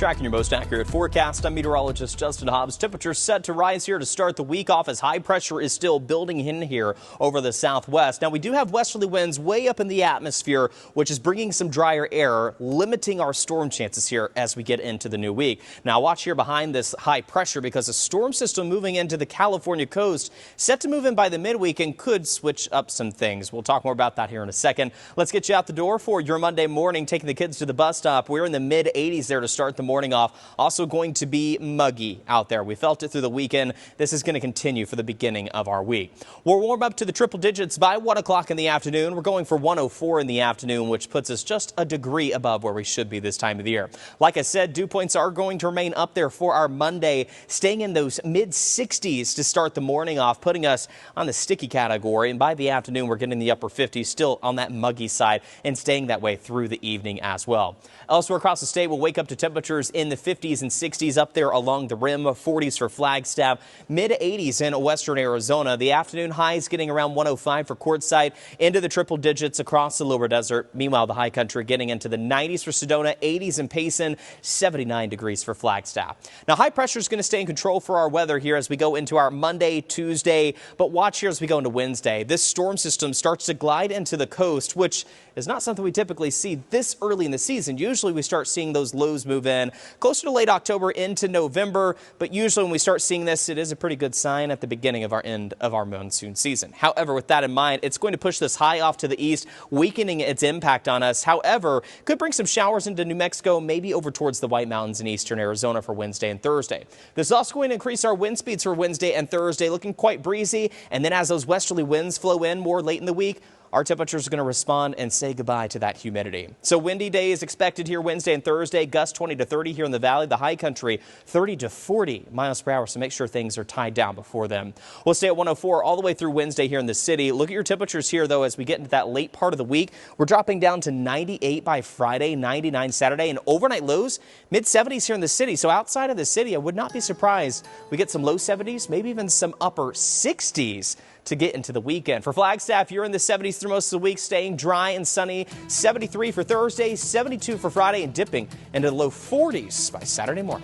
Tracking your most accurate forecast, I'm meteorologist Justin Hobbs. Temperatures set to rise here to start the week off as high pressure is still building in here over the southwest. Now, we do have westerly winds way up in the atmosphere, which is bringing some drier air, limiting our storm chances here as we get into the new week. Now, watch here behind this high pressure because a storm system moving into the California coast set to move in by the midweek and could switch up some things. We'll talk more about that here in a second. Let's get you out the door for your Monday morning, taking the kids to the bus stop. We're in the mid-80s there to start the morning off. Also going to be muggy out there. We felt it through the weekend. This is going to continue for the beginning of our week. We'll warm up to the triple digits by 1 o'clock in the afternoon. We're going for 104 in the afternoon, which puts us just a degree above where we should be this time of the year. Like I said, dew points are going to remain up there for our Monday, staying in those mid-60s to start the morning off, putting us on the sticky category. And by the afternoon, we're getting the upper 50s, still on that muggy side, and staying that way through the evening as well. Elsewhere across the state, we'll wake up to temperatures in the 50s and 60s up there along the rim, 40s for Flagstaff, mid-80s in western Arizona. The afternoon highs getting around 105 for Quartzsite, into the triple digits across the lower desert. Meanwhile, the high country getting into the 90s for Sedona, 80s in Payson, 79 degrees for Flagstaff. Now, high pressure is going to stay in control for our weather here as we go into our Monday, Tuesday, but watch here as we go into Wednesday. This storm system starts to glide into the coast, which is not something we typically see this early in the season. Usually we start seeing those lows move in closer to late October into November, but usually when we start seeing this, it is a pretty good sign at the beginning of our end of our monsoon season. However, with that in mind, it's going to push this high off to the east, weakening its impact on us. However, could bring some showers into New Mexico, maybe over towards the White Mountains in eastern Arizona for Wednesday and Thursday. This is also going to increase our wind speeds for Wednesday and Thursday, looking quite breezy. And then as those westerly winds flow in more late in the week, our temperatures are going to respond and say goodbye to that humidity. So windy days expected here Wednesday and Thursday, gusts 20 to 30 here in the valley, the high country 30 to 40 miles per hour. So make sure things are tied down before then. We'll stay at 104 all the way through Wednesday here in the city. Look at your temperatures here, though, as we get into that late part of the week. We're dropping down to 98 by Friday, 99 Saturday, and overnight lows mid-70s here in the city. So outside of the city, I would not be surprised we get some low 70s, maybe even some upper 60s to get into the weekend. For Flagstaff, you're in the 70s through most of the week, staying dry and sunny. 73 for Thursday, 72 for Friday, and dipping into the low 40s by Saturday morning.